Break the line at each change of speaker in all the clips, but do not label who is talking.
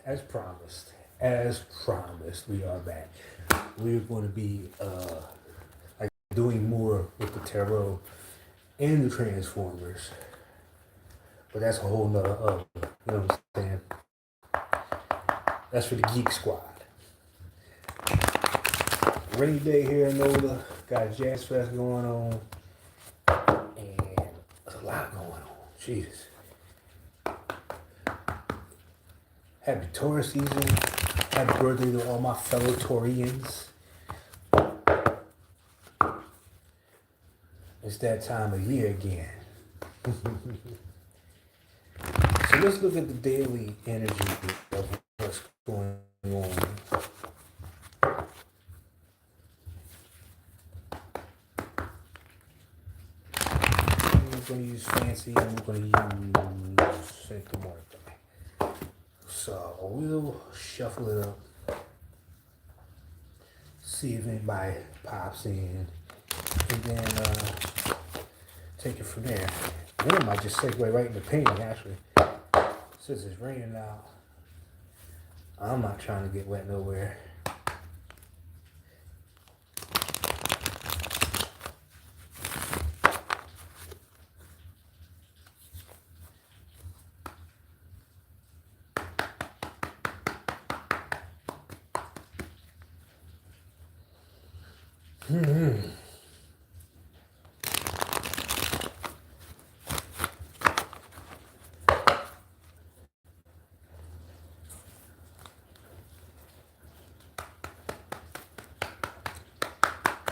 as promised, we are back. We're going to be like doing more with the tarot and the Transformers, but that's a whole nother you know what I'm saying? That's for the Geek Squad. Rainy day here in NOLA, got a Jazz Fest going on, and there's a lot going on. Jesus. Happy Taurus season. Happy birthday to all my fellow Taurians. It's that time of year again. So let's look at the daily energy of what's going on. I'm going to use fancy and we're going to use Saint Martin. So we'll shuffle it up, see if anybody pops in, and then take it from there. Then I might just segue right into painting, actually. Since it's raining out, I'm not trying to get wet nowhere.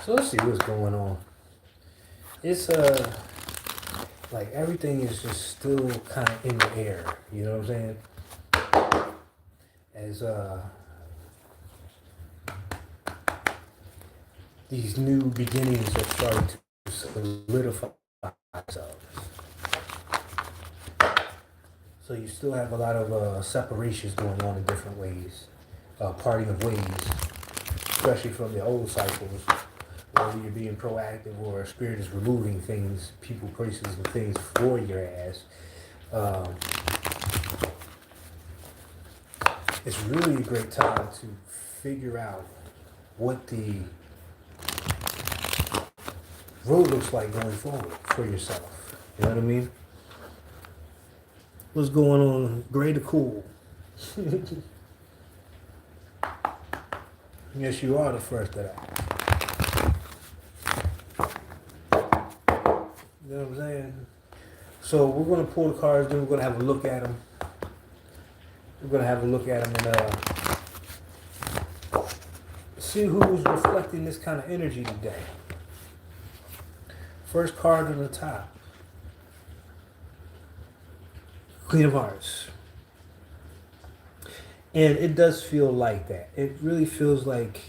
So let's see what's going on. It's like everything is just still kind of in the air, you know what I'm saying? As these new beginnings are starting to solidify themselves. So you still have a lot of separations going on in different ways, parting of ways, especially from the old cycles, whether you're being proactive or spirit is removing things, people, places, and things for your ass. It's really a great time to figure out what the road looks like going forward for yourself. You know what I mean? What's going on? Gray to cool. Yes, you are the first of that. You know what I'm saying? So we're going to pull the cards, then we're going to have a look at them. We're going to have a look at them and see who's reflecting this kind of energy today. First card on the top. Queen of Hearts. And it does feel like that. It really feels like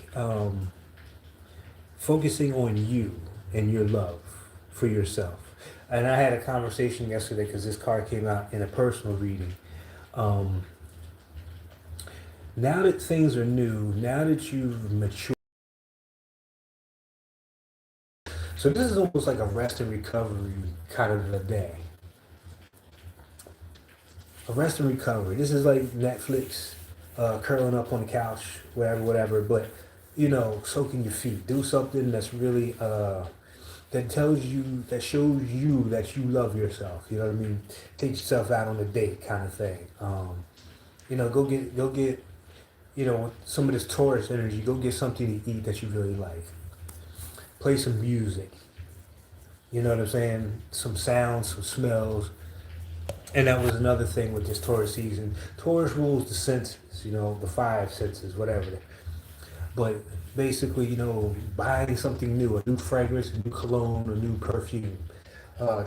focusing on you and your love for yourself. And I had a conversation yesterday because this card came out in a personal reading. Now that things are new, now that you've matured, so this is almost like a rest and recovery kind of a day. A rest and recovery. This is like Netflix, curling up on the couch, whatever. But, you know, soaking your feet. Do something that's really, that tells you, that shows you that you love yourself. You know what I mean? Take yourself out on a date kind of thing. You know, go get, you know, some of this Taurus energy. Go get something to eat that you really like. Play some music. You know what I'm saying? Some sounds, some smells. And that was another thing with this Taurus season. Taurus rules the senses, you know, the five senses, whatever. But basically, you know, buying something new, a new fragrance, a new cologne, a new perfume,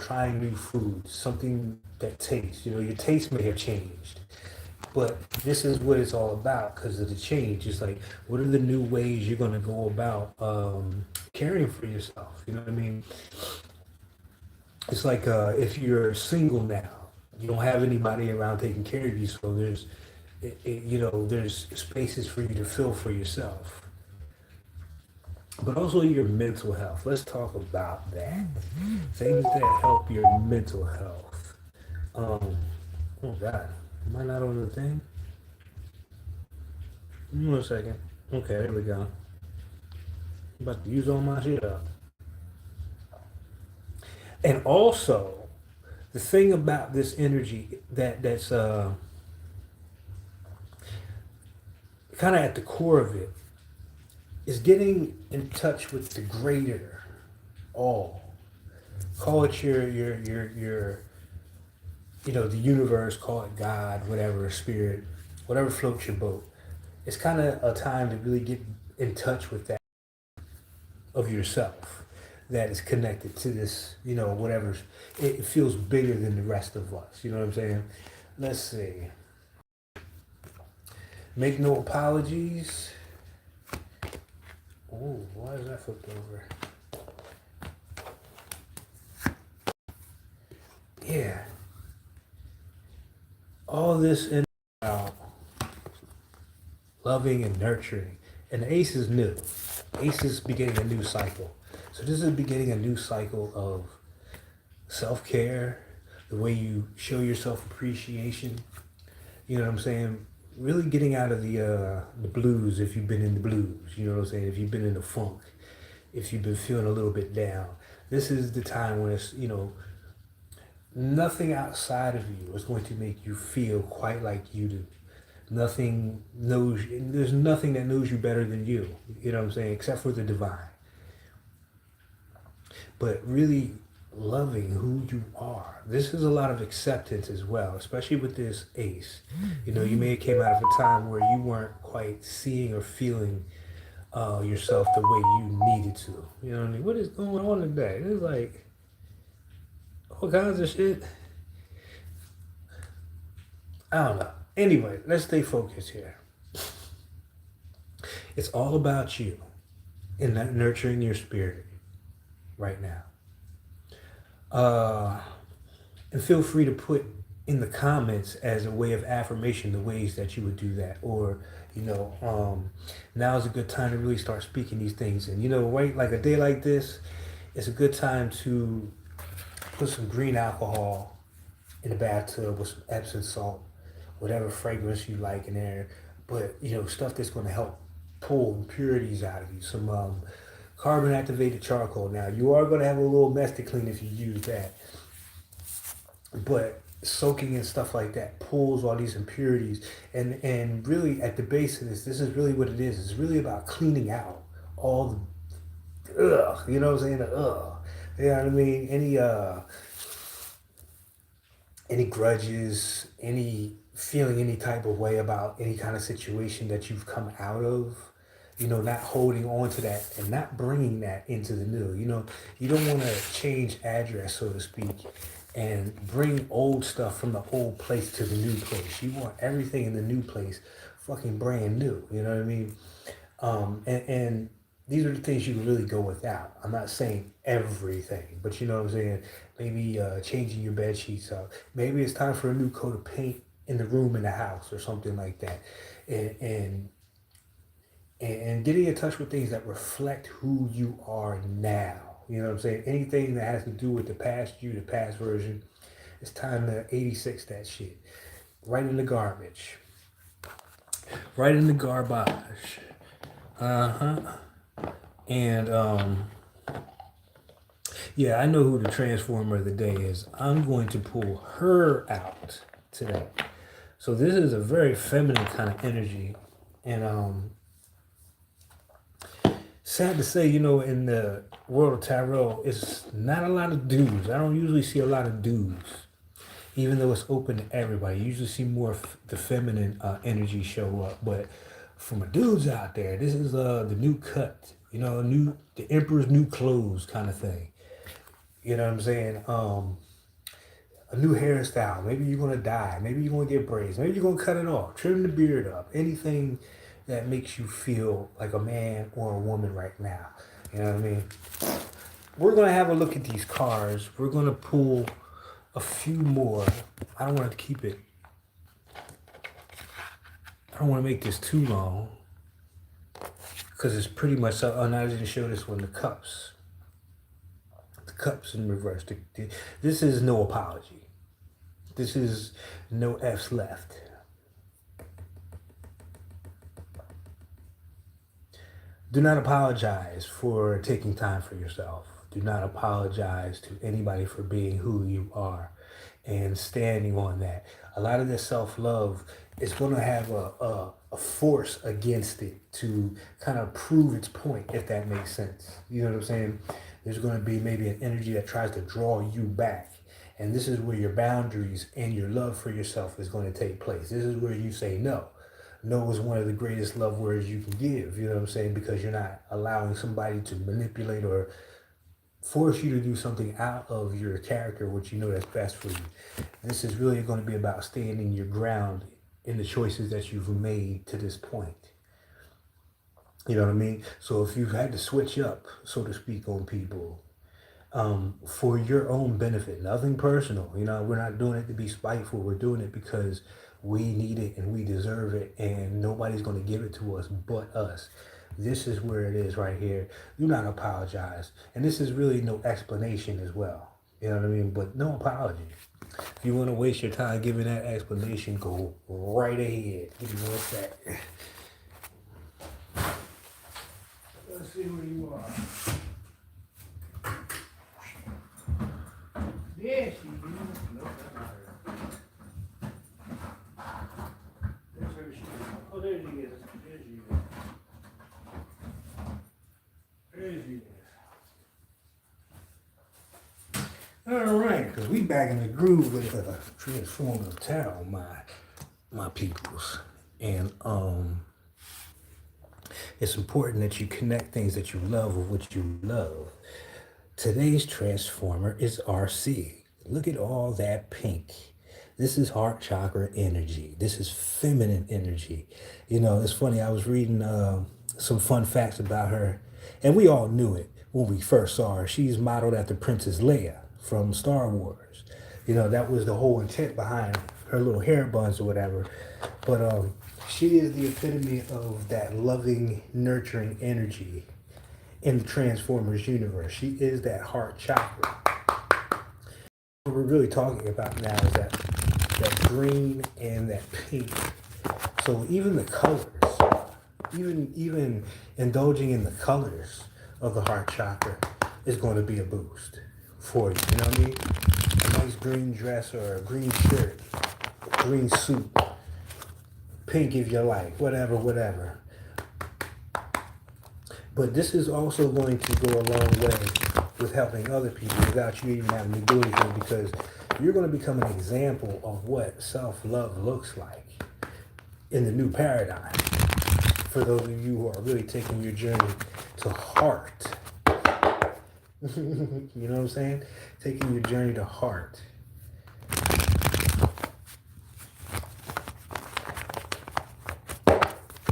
trying new foods, something that tastes. You know, your taste may have changed. But this is what it's all about because of the change. It's like, what are the new ways you're going to go about caring for yourself? You know what I mean? It's like if you're single now, you don't have anybody around taking care of you, so there's, you know, there's spaces for you to fill for yourself. But also your mental health. Let's talk about that. Things that help your mental health. Oh God, am I not on the thing? 1 second. Okay, there we go. I'm about to use all my shit up. And also, the thing about this energy that's kind of at the core of it is getting in touch with the greater all. Call it your the universe, call it God, whatever, spirit, whatever floats your boat. It's kind of a time to really get in touch with that of yourself that is connected to this, whatever. It feels bigger than the rest of us. You know what I'm saying? Let's see. Make no apologies. Oh, why is that flipped over? Yeah. All this in about loving and nurturing. And the ace is new. Ace is beginning a new cycle. So this is beginning a new cycle of self-care, the way you show yourself appreciation. You know what I'm saying? Really getting out of the blues if you've been in the blues. You know what I'm saying? If you've been in the funk, if you've been feeling a little bit down. This is the time when it's, nothing outside of you is going to make you feel quite like you do. There's nothing that knows you better than you. You know what I'm saying? Except for the divine. But really loving who you are. This is a lot of acceptance as well, especially with this ace. You may have came out of a time where you weren't quite seeing or feeling yourself the way you needed to. You know what I mean? What is going on today? It's like all kinds of shit. I don't know. Anyway, let's stay focused here. It's all about you and nurturing your spirit right now. And feel free to put in the comments as a way of affirmation the ways that you would do that. Or, now is a good time to really start speaking these things. And, right, like a day like this, it's a good time to put some green alcohol in the bathtub with some Epsom salt, whatever fragrance you like in there. But, stuff that's going to help pull impurities out of you. Some carbon activated charcoal. Now, you are going to have a little mess to clean if you use that. But soaking and stuff like that pulls all these impurities. And really, at the base of this is really what it is. It's really about cleaning out all the ugh. You know what I'm saying? The ugh. You know what I mean? Any grudges, any feeling any type of way about any kind of situation that you've come out of, not holding on to that and not bringing that into the new. You don't want to change address, so to speak, and bring old stuff from the old place to the new place. You want everything in the new place fucking brand new. You know what I mean? And these are the things you can really go without. I'm not saying everything, but you know what I'm saying? Maybe changing your bed sheets up. Maybe it's time for a new coat of paint in the room in the house or something like that. And getting in touch with things that reflect who you are now. You know what I'm saying? Anything that has to do with the past you, the past version, it's time to 86 that shit. Right in the garbage. Right in the garbage. And yeah, I know who the transformer of the day is. I'm going to pull her out today. So this is a very feminine kind of energy. And sad to say, in the world of tarot, it's not a lot of dudes. I don't usually see a lot of dudes, even though it's open to everybody. You usually see more the feminine energy show up. But for my dudes out there, this is the new cut, the emperor's new clothes kind of thing. You know what I'm saying? A new hairstyle. Maybe you're gonna dye. Maybe you're gonna get braids. Maybe you're gonna cut it off, trim the beard up. Anything that makes you feel like a man or a woman right now. You know what I mean? We're gonna have a look at these cards. We're gonna pull a few more. I don't want to keep it. I don't want to make this too long because it's pretty much. Oh, now I didn't show this one. The cups. The cups in reverse. This is no apology. This is no F's left. Do not apologize for taking time for yourself. Do not apologize to anybody for being who you are and standing on that. A lot of this self-love is going to have a force against it to kind of prove its point, if that makes sense. You know what I'm saying? There's going to be maybe an energy that tries to draw you back. And this is where your boundaries and your love for yourself is going to take place. This is where you say no. No is one of the greatest love words you can give, you know what I'm saying? Because you're not allowing somebody to manipulate or force you to do something out of your character, which you know that's best for you. This is really going to be about standing your ground in the choices that you've made to this point. You know what I mean? So if you've had to switch up, so to speak, on people, for your own benefit, nothing personal. You know, we're not doing it to be spiteful. We're doing it because we need it and we deserve it, and nobody's going to give it to us but us. This is where it is right here. Do not apologize. And this is really no explanation as well. You know what I mean? But no apology. If you want to waste your time giving that explanation, go right ahead. Give me one sec. Let's see where you are. There she is. Nope, that's not her. There's her. Oh, there she is. There she is. There she is. All right, because we back in the groove with Transformative Tarot, my peoples. And it's important that you connect things that you love with what you love. Today's transformer is RC. Look at all that pink. This is heart chakra energy. This is feminine energy. You know, it's funny. I was reading some fun facts about her, and we all knew it when we first saw her. She's modeled after Princess Leia from Star Wars. You know, that was the whole intent behind her little hair buns or whatever. But she is the epitome of that loving, nurturing energy in the Transformers universe. She is that heart chakra. What we're really talking about now is that green and that pink. So even the colors, even indulging in the colors of the heart chakra is going to be a boost for you. You know what I mean? A nice green dress or a green shirt, a green suit, pink if you like, whatever. But this is also going to go a long way with helping other people without you even having to do anything, because you're going to become an example of what self-love looks like in the new paradigm. For those of you who are really taking your journey to heart. You know what I'm saying? Taking your journey to heart.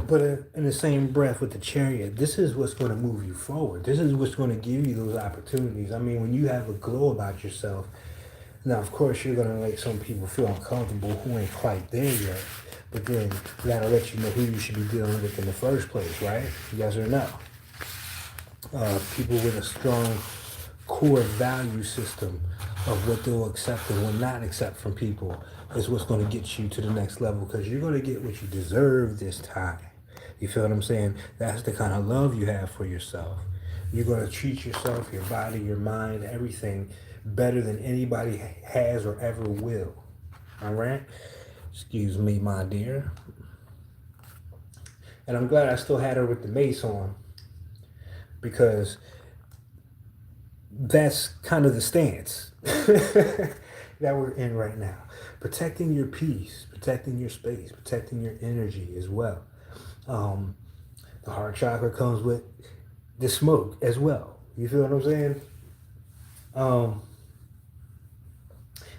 But in the same breath with the Chariot, this is what's going to move you forward. This is what's going to give you those opportunities. I mean, when you have a glow about yourself, now, of course, you're going to make some people feel uncomfortable who ain't quite there yet. But then that'll let you know who you should be dealing with in the first place, right? Yes or no? People with a strong core value system of what they'll accept and will not accept from people is what's going to get you to the next level, because you're going to get what you deserve this time. You feel what I'm saying? That's the kind of love you have for yourself. You're going to treat yourself, your body, your mind, everything better than anybody has or ever will. All right? Excuse me, my dear. And I'm glad I still had her with the mace on, because that's kind of the stance that we're in right now. Protecting your peace, protecting your space, protecting your energy as well. The heart chakra comes with the smoke as well. You feel what I'm saying?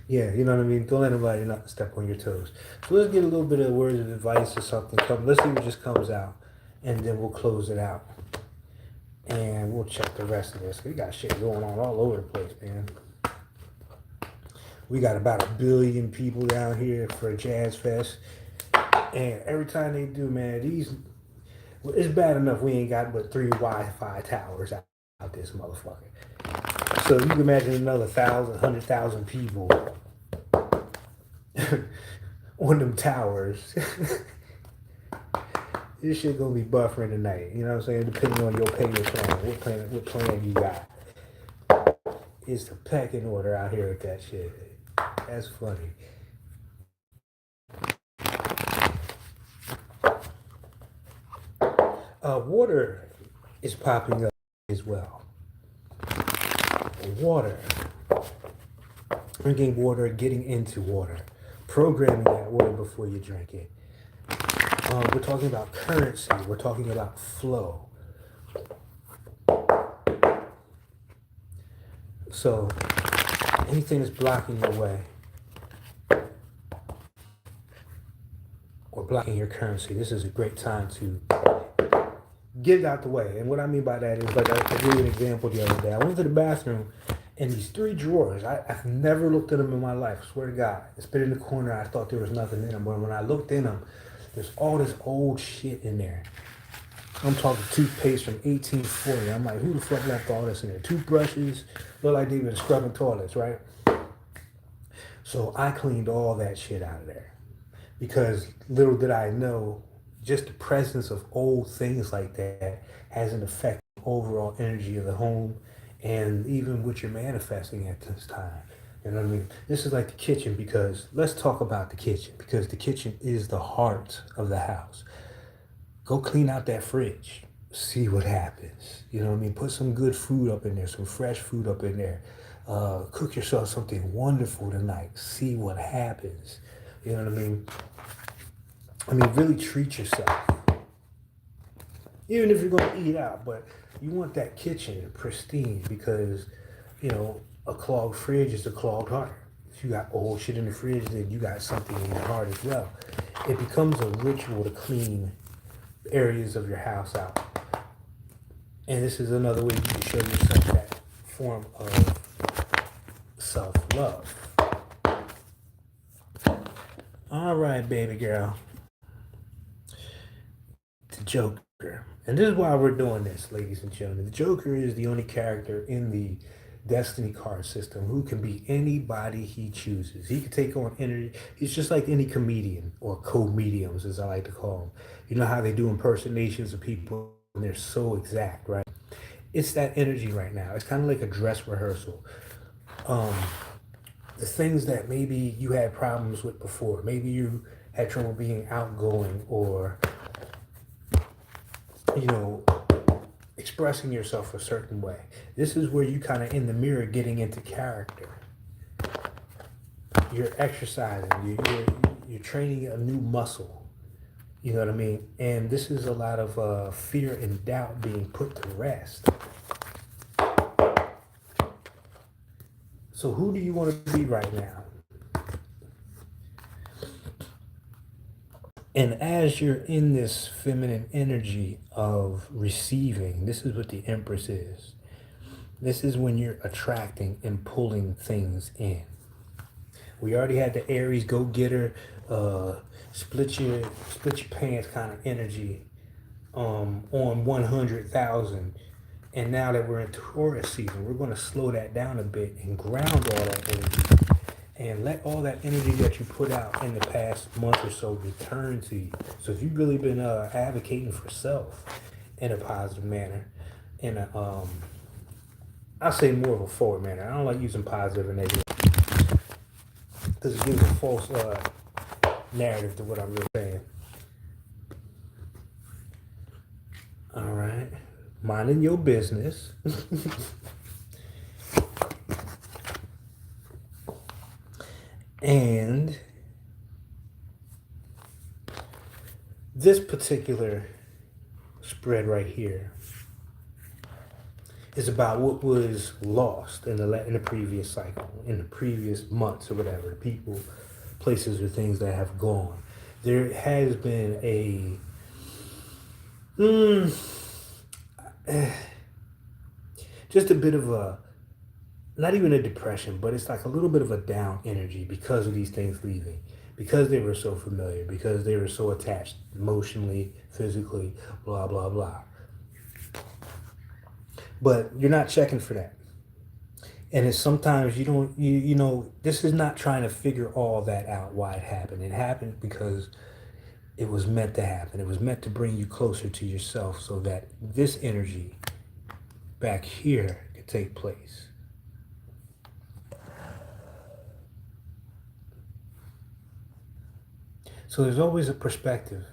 Yeah, you know what I mean? Don't let anybody not step on your toes. So let's get a little bit of words of advice or something. Let's see what just comes out, and then we'll close it out. And we'll check the rest of this. We got shit going on all over the place, man. We got about 1 billion people down here for Jazz Fest. And every time they do, man, it's bad enough we ain't got but 3 Wi-Fi towers out this motherfucker. So you can imagine another 100,000 people on them towers. This shit gonna be buffering tonight. You know what I'm saying? Depending on your payment plan, what plan you got. It's the pecking order out here with that shit. That's funny. Water is popping up as well. Water. Drinking water, getting into water. Programming that water before you drink it. We're talking about currency. We're talking about flow. So anything that's blocking your way or blocking your currency, this is a great time to get it out the way. And what I mean by that is, like, I gave you an example the other day. I went to the bathroom and these 3 drawers, I've never looked at them in my life. I swear to God. It's been in the corner. I thought there was nothing in them. But when I looked in them, there's all this old shit in there. I'm talking toothpaste from 1840. I'm like, who the fuck left all this in there? Toothbrushes, look like they've been scrubbing toilets, right? So I cleaned all that shit out of there. Because little did I know, just the presence of old things like that has an effect on the overall energy of the home and even what you're manifesting at this time. You know what I mean? This is like the kitchen, because let's talk about the kitchen, because the kitchen is the heart of the house. Go clean out that fridge. See what happens. You know what I mean? Put some good food up in there, some fresh food up in there. Cook yourself something wonderful tonight. See what happens. You know what I mean? Really treat yourself. Even if you're going to eat out, but you want that kitchen pristine, because, a clogged fridge is a clogged heart. If you got old shit in the fridge, then you got something in your heart as well. It becomes a ritual to clean areas of your house out. And this is another way you can show yourself that form of self-love. All right, baby girl. The Joker. And this is why we're doing this, ladies and gentlemen. The Joker is the only character in the Destiny card system who can be anybody he chooses. He can take on energy. He's just like any comedian, or co-mediums, as I like to call them. You know how they do impersonations of people and they're so exact, right? It's that energy right now. It's kind of like a dress rehearsal. The things that maybe you had problems with before, maybe you had trouble being outgoing, or expressing yourself a certain way. This is where you kind of in the mirror getting into character. You're exercising. You're training a new muscle. You know what I mean? And this is a lot of fear and doubt being put to rest. So who do you want to be right now? And as you're in this feminine energy of receiving, this is what the Empress is. This is when you're attracting and pulling things in. We already had the Aries go-getter, split your pants kind of energy on 100,000. And now that we're in Taurus season, we're going to slow that down a bit and ground all that energy. And let all that energy that you put out in the past month or so return to you. So if you've really been advocating for self in a positive manner, in a I'll say more of a forward manner. I don't like using positive or negative, because it gives a false narrative to what I'm really saying. All right, minding your business. And this particular spread right here is about what was lost in the previous cycle, in the previous months or whatever, people, places, or things that have gone. There has been a just a bit of a, not even a depression, but it's like a little bit of a down energy because of these things leaving, because they were so familiar, because they were so attached emotionally, physically, blah, blah, blah. But you're not checking for that. And it's sometimes you don't, this is not trying to figure all that out, why it happened. It happened because it was meant to happen. It was meant to bring you closer to yourself so that this energy back here could take place. So there's always a perspective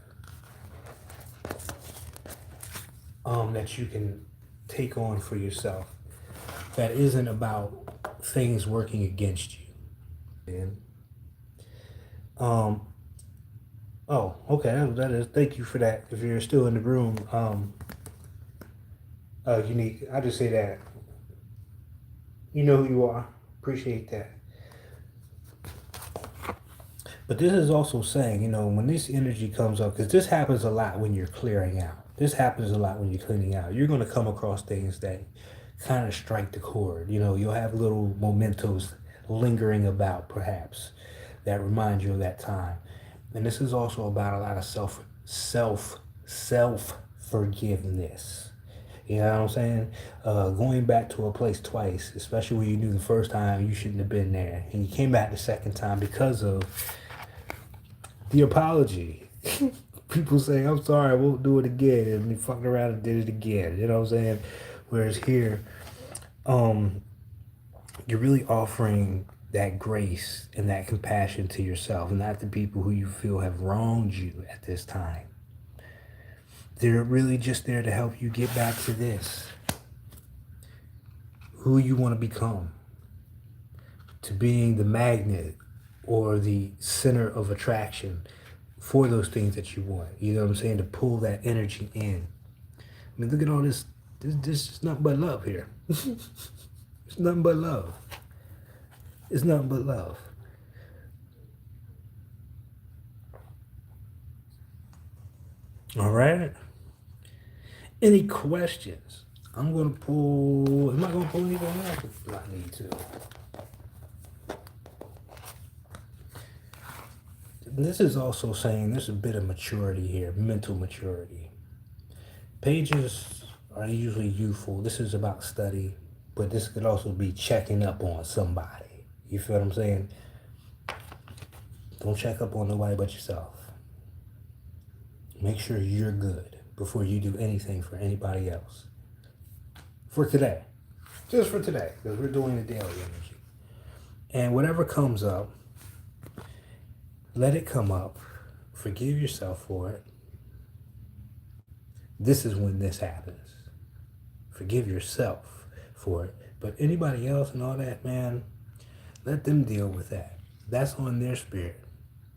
that you can take on for yourself that isn't about things working against you. And, oh, okay, that is, thank you for that. If you're still in the room, Unique, I just say that. You know who you are. Appreciate that. But this is also saying, you know, when this energy comes up, because this happens a lot when you're clearing out. This happens a lot when you're cleaning out. You're going to come across things that kind of strike the chord. You know, you'll have little mementos lingering about, perhaps, that remind you of that time. And this is also about a lot of self forgiveness. You know what I'm saying? Going back to a place twice, especially when you knew the first time you shouldn't have been there, and you came back the second time because of the apology. People say, I'm sorry, I won't do it again. And they fucked around and did it again. You know what I'm saying? Whereas here, you're really offering that grace and that compassion to yourself, and not the people who you feel have wronged you at this time. They're really just there to help you get back to this. Who you want to become. To being the magnet or the center of attraction for those things that you want. You know what I'm saying? To pull that energy in. I mean, look at all this. This is nothing but love here. It's nothing but love. It's nothing but love. All right. Any questions? I'm going to pull. Am I going to pull anything else if I need to? This is also saying there's a bit of maturity here, mental maturity. Pages are usually youthful. This is about study, but this could also be checking up on somebody. You feel what I'm saying? Don't check up on nobody but yourself. Make sure you're good before you do anything for anybody else. For today. Just for today, because we're doing the daily energy. And whatever comes up, let it come up. Forgive yourself for it. This is when this happens. Forgive yourself for it. But anybody else and all that, man, let them deal with that. That's on their spirit.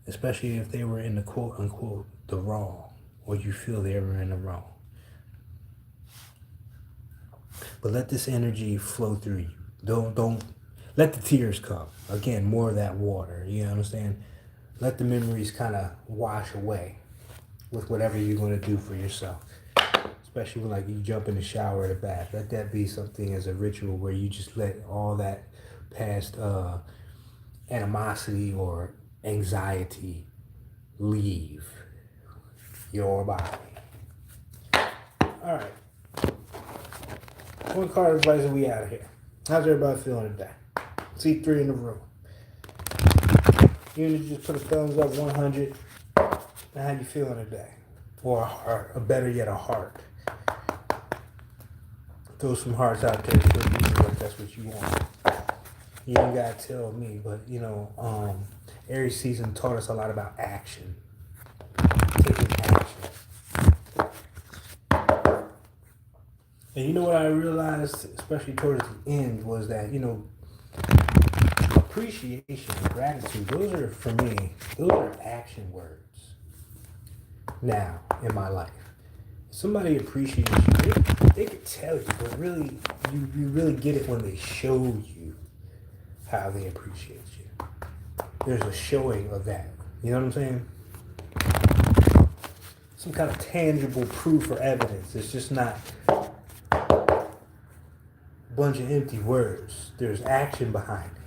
Especially if they were in the quote unquote the wrong. Or you feel they were in the wrong. But let this energy flow through you. Don't let the tears come. Again, more of that water. You know what I'm saying? Let the memories kind of wash away with whatever you're going to do for yourself. Especially when like you jump in the shower or the bath. Let that be something as a ritual where you just let all that past animosity or anxiety leave your body. All right. One card advice and we out of here. How's everybody feeling today? See 3 in the room. You just put a thumbs up 100. How you feeling today? Or a heart, or better yet, a heart. Throw some hearts out there if that's what you want. You ain't gotta tell me, but you know, Aries season taught us a lot about action. Taking action. And you know what I realized, especially towards the end, was that, you know, appreciation and gratitude, those are, for me, those are action words now in my life. If somebody appreciates you, they could tell you, but really, you really get it when they show you how they appreciate you. There's a showing of that. You know what I'm saying? Some kind of tangible proof or evidence. It's just not a bunch of empty words. There's action behind it.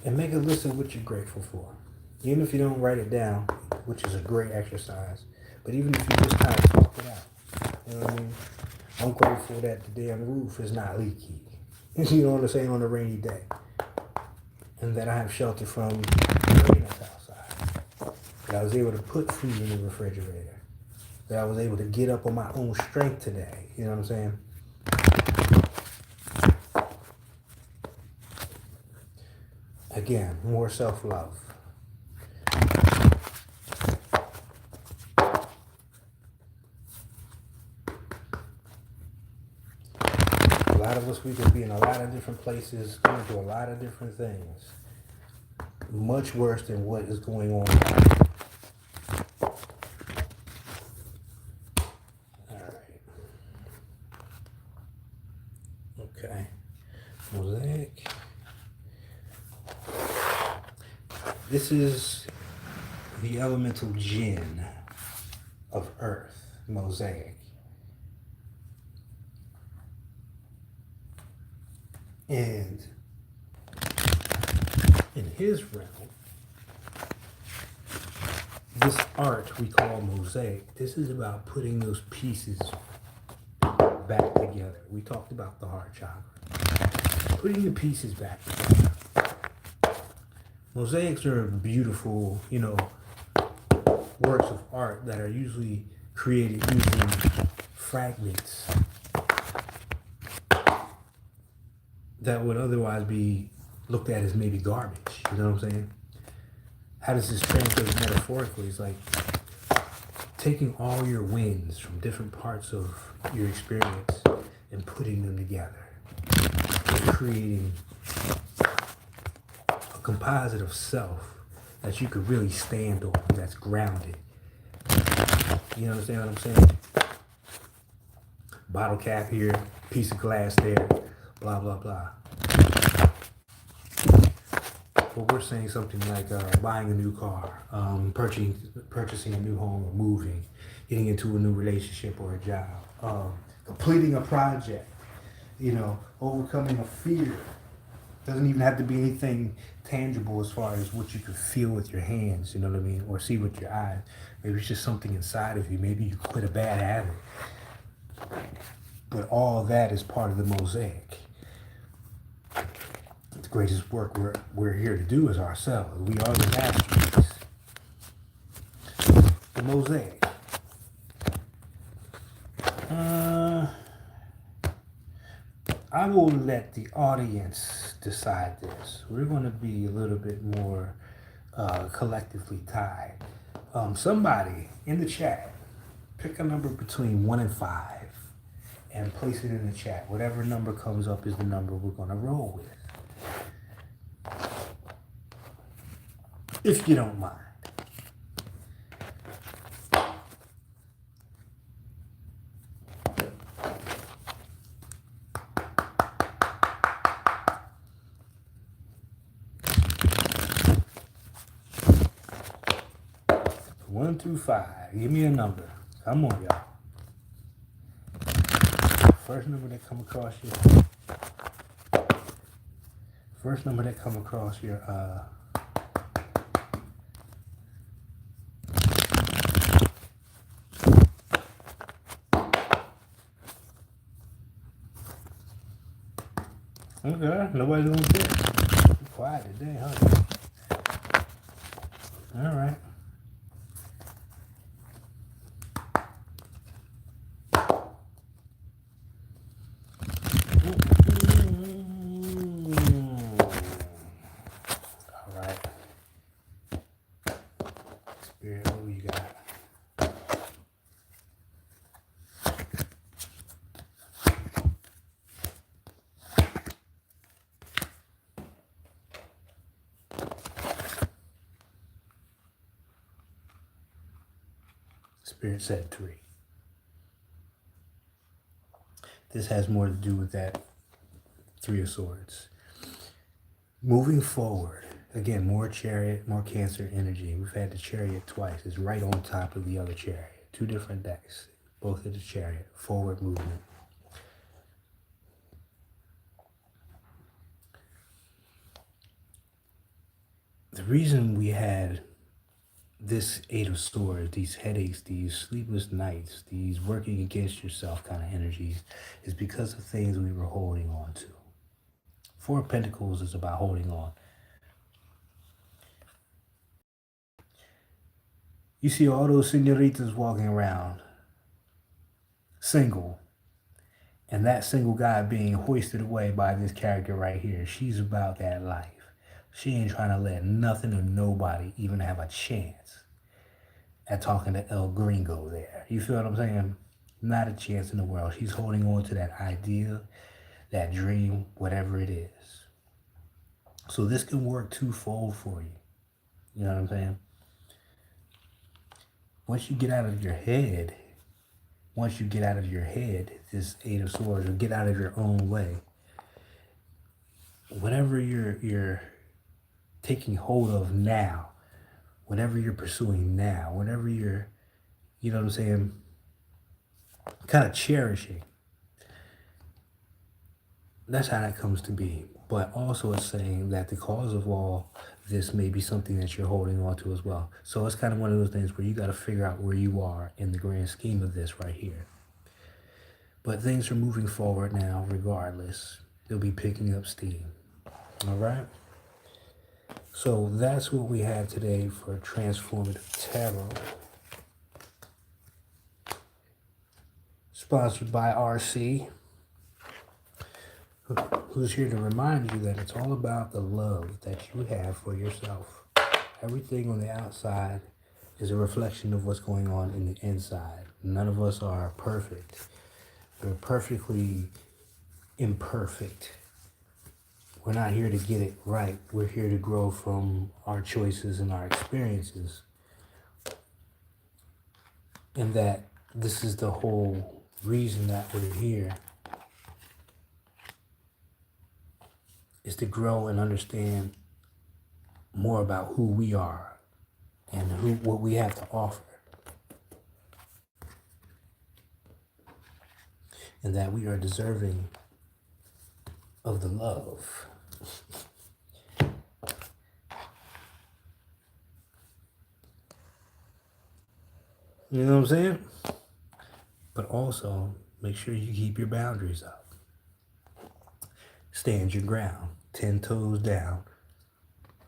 And make a list of what you're grateful for. Even if you don't write it down, which is a great exercise. But even if you just kind of talk it out. You know what I mean? I'm grateful that the damn roof is not leaky. You know what I'm saying? On a rainy day. And that I have shelter from rain that's outside. That I was able to put food in the refrigerator. That I was able to get up on my own strength today. You know what I'm saying? Again, more self-love. A lot of us, we could be in a lot of different places, going through a lot of different things. Much worse than what is going on now. Alright. Okay. Mosaic. This is the elemental gin of earth, mosaic. And in his realm, this art we call mosaic, this is about putting those pieces back together. We talked about the heart chakra. Putting the pieces back together. Mosaics are beautiful, works of art that are usually created using fragments that would otherwise be looked at as maybe garbage. You know what I'm saying? How does this translate metaphorically? It's like taking all your wins from different parts of your experience and putting them together and creating a composite of self that you could really stand on, that's grounded. You understand what I'm saying? Bottle cap here, piece of glass there, blah, blah, blah. But we're saying something like buying a new car, purchasing a new home, or moving, getting into a new relationship or a job, completing a project, overcoming a fear. Doesn't even have to be anything tangible as far as what you can feel with your hands, you know what I mean, or see with your eyes. Maybe it's just something inside of you. Maybe you quit a bad habit. But all that is part of the mosaic. The greatest work we're here to do is ourselves. We are the masterpiece. The mosaic. I will let the audience decide this. We're going to be a little bit more collectively tied. Somebody in the chat, pick a number between 1 and 5 and place it in the chat. Whatever number comes up is the number we're going to roll with. If you don't mind. One through 5. Give me a number. Come on, y'all. First number that come across your okay, nobody's gonna get it. Quiet today, huh? All right. Spirit said 3. This has more to do with that 3 of Swords. Moving forward, again, more Chariot, more Cancer energy. We've had the Chariot twice. It's right on top of the other Chariot. 2 different decks, both of the Chariot, forward movement. The reason we had this 8 of Swords, these headaches, these sleepless nights, these working against yourself kind of energies, is because of things we were holding on to. 4 of Pentacles is about holding on. You see all those senoritas walking around, single, and that single guy being hoisted away by this character right here. She's about that life. She ain't trying to let nothing or nobody even have a chance at talking to El Gringo there. You feel what I'm saying? Not a chance in the world. She's holding on to that idea, that dream, whatever it is. So this can work twofold for you. You know what I'm saying? Once you get out of your head, this Eight of Swords, or get out of your own way, whatever you're taking hold of now, whatever you're pursuing now, whatever you're, you know what I'm saying, kind of cherishing, that's how that comes to be. But also it's saying that the cause of all this may be something that you're holding on to as well. So it's kind of one of those things where you got to figure out where you are in the grand scheme of this right here. But things are moving forward now regardless. They'll be picking up steam. All right? So that's what we have today for Transformative Tarot. Sponsored by RC, who's here to remind you that it's all about the love that you have for yourself. Everything on the outside is a reflection of what's going on in the inside. None of us are perfect. We're perfectly imperfect. We're not here to get it right. We're here to grow from our choices and our experiences. And that this is the whole reason that we're here, is to grow and understand more about who we are and what we have to offer. And that we are deserving of the love. You know what I'm saying? But also, make sure you keep your boundaries up. Stand your ground, 10 toes down.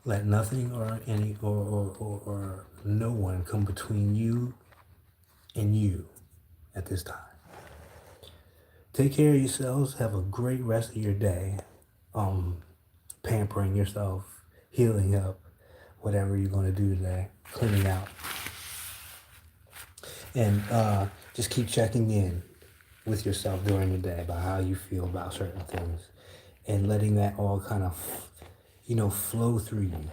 Let nothing or no one come between you and you at this time. Take care of yourselves. Have a great rest of your day. Pampering yourself, healing up, whatever you're going to do today, cleaning out. And just keep checking in with yourself during the day about how you feel about certain things and letting that all kind of, flow through you.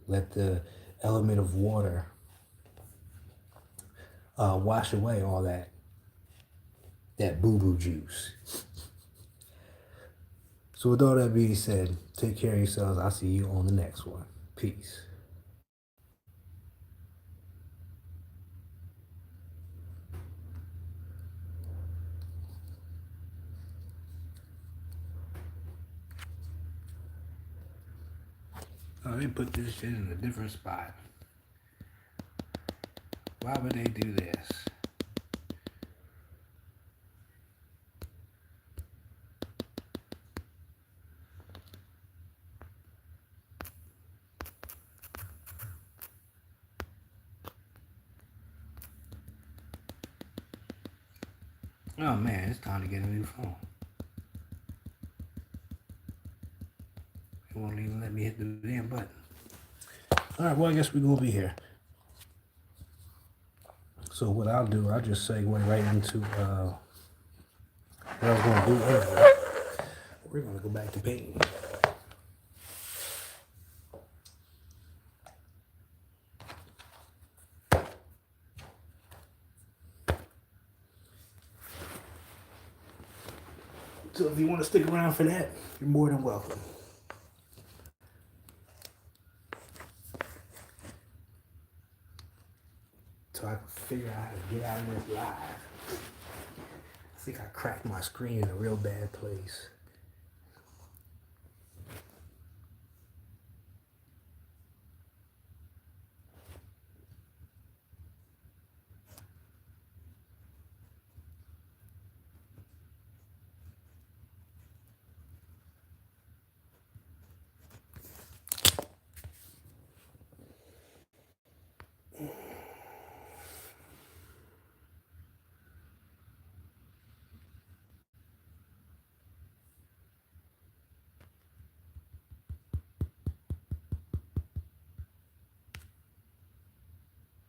Let the element of water wash away all that boo-boo juice. So with all that being said, take care of yourselves. I'll see you on the next one. Peace. Oh, they put this shit in a different spot. Why would they do this? Oh man, it's time to get a new phone. It won't even let me hit the damn button. Alright, well I guess we're gonna be here. So what I'll do, I'll just segue right into what I was gonna do earlier. We're gonna go back to painting. So if you want to stick around for that, you're more than welcome. So I can figure out how to get out of this live. I think I cracked my screen in a real bad place.